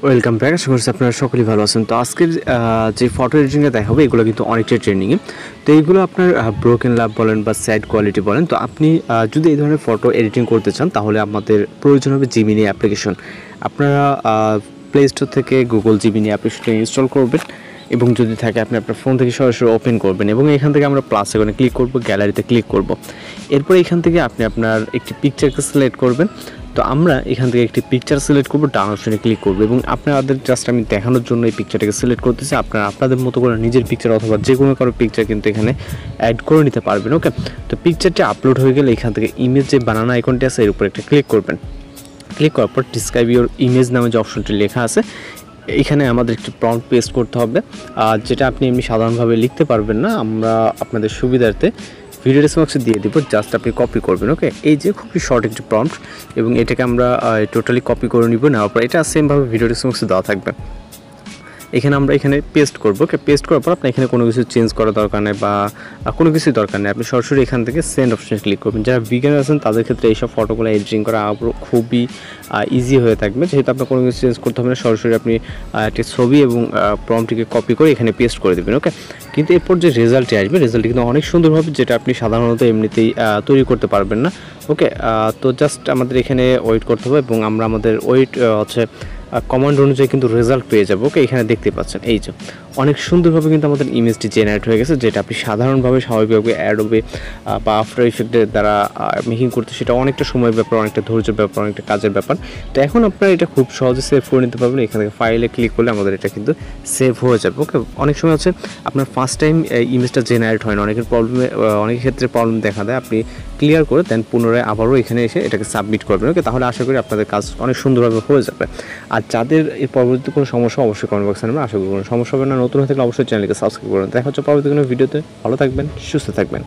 Welcome back. আশা করছি আপনারা সকলেই ভালো আছেন। তো আজকের যে ফটো এডিটিংটা দেখাবো এগুলো কিন্তু অনেকটাই ট্রেন্ডিংয়ে। তো এইগুলো আপনার ব্রোকেন লাভ বলেন বা স্যাড কোয়ালিটি বলেন, তো আপনি যদি এই ধরনের ফটো এডিটিং করতে চান তাহলে আমাদের প্রয়োজন হবে জিমিনি অ্যাপ্লিকেশন। আপনারা প্লে স্টোর থেকে গুগল জিমিনি অ্যাপ্লিকেশনটা ইনস্টল করবেন এবং যদি থাকে আপনি আপনার ফোন থেকে সরাসরি ওপেন করবেন এবং এখান থেকে আমরা প্লাস আইকনে ক্লিক করব, গ্যালারিতে ক্লিক করব। এরপর এখান থেকে আপনি আপনার একটি পিকচারকে সিলেক্ট করবেন। তো আমরা এখান থেকে একটি পিকচার সিলেক্ট করব, ডান অপশনে ক্লিক করব এবং আপনাদের জাস্ট আমি দেখানোর জন্য এই পিকচারটাকে সিলেক্ট করতেছি। আপনারা আপনাদের মতো করে নিজের পিকচার অথবা যে কোনো কারো পিকচার কিন্তু এখানে অ্যাড করে নিতে পারবেন। ওকে, তো পিকচারটি আপলোড হয়ে গেলে এখান থেকে ইমেজ যে বানানো আইকনটি আছে এর উপর একটা ক্লিক করবেন। ক্লিক করার পর ডিসক্রাইব ইউর ইমেজ নামে যে অপশনটি লেখা আছে এখানে আমাদের একটি প্রম্পট পেস্ট করতে হবে, যেটা আপনি এমনি সাধারণভাবে লিখতে পারবেন না। আমরা আপনাদের সুবিধার্থে ভিডিও ডেসক্রিপশনে দিয়ে দিব, জাস্ট আপনি কপি করবেন। ওকে, এই যে খুবই শর্ট একটি প্রম্পট এবং এটাকে আমরা টোটালি কপি করে নিব। নেওয়ার পর এটা সেমভাবে ভিডিও ডেসক্রিপশনে দেওয়া থাকবে। এখানে আমরা পেস্ট করব। ওকে, পেস্ট করার পর আপনার এখানে কোনো কিছু চেঞ্জ করার দরকার নেই বা কোনো কিছুই দরকার নেই। আপনি সরাসরি এখান থেকে সেন্ড অপশনে ক্লিক করবেন। যারা বিগিনার আছেন তাদের ক্ষেত্রে এইসব ফটোগুলো এডিটিং করা খুবই ইজি হয়ে থাকবে, যেহেতু আপনার কোনো কিছু চেঞ্জ করতে হবে না। সরাসরি আপনি একটি ছবি এবং প্রম্পটটিকে কপি করে এখানে পেস্ট করে দেবেন। ওকে, কিন্তু এরপর যে রেজাল্টটি আসবে রেজাল্টটি কিন্তু অনেক সুন্দর হবে, যেটা আপনি সাধারণত এমনিতেই তৈরি করতে পারবেন না। ওকে, তো জাস্ট আমাদের এখানে ওয়েট করতে হবে এবং আমরা আমাদের ওয়েট হচ্ছে কমান্ড অনুযায়ী কিন্তু রেজাল্ট পেয়ে যাবো। ওকে, এখানে দেখতে পাচ্ছেন এই যে অনেক সুন্দরভাবে কিন্তু আমাদের ইমেজটি জেনারেট হয়ে গেছে, যেটা আপনি সাধারণভাবে স্বাভাবিকভাবে অ্যাডোবে বা আফটার ইফেক্টের দ্বারা মেকিং করতে সেটা অনেকটা সময়ের ব্যাপার, অনেকটা ধৈর্যের ব্যাপার, অনেকটা কাজের ব্যাপার। তো এখন আপনারা এটা খুব সহজে সেভ করে নিতে পারবেন। এখান থেকে ফাইলে ক্লিক করলে আমাদের এটা কিন্তু সেভ হয়ে যাবে। ওকে, অনেক সময় হচ্ছে আপনার ফার্স্ট টাইম ইমেজটা জেনারেট হয় না, অনেকের ক্ষেত্রে প্রবলেম দেখা দেয়। আপনি ক্লিয়ার করে দেন পুনরায় আবারও এখানে এসে এটাকে সাবমিট করবেন। ওকে, তাহলে আশা করি আপনাদের কাজ অনেক সুন্দরভাবে হয়ে যাবে। আর যাদের এর পরবর্তী কোনো সমস্যা অবশ্যই কমেন্ট বক্সে নেবেন। আশা করি কোনো সমস্যা হবে না। নতুন হয়ে থাকলে অবশ্যই চ্যানেলকে সাবস্ক্রাইব করুন। দেখা হচ্ছে পরবর্তী কোনো ভিডিওতে। ভালো থাকবেন, সুস্থ থাকবেন।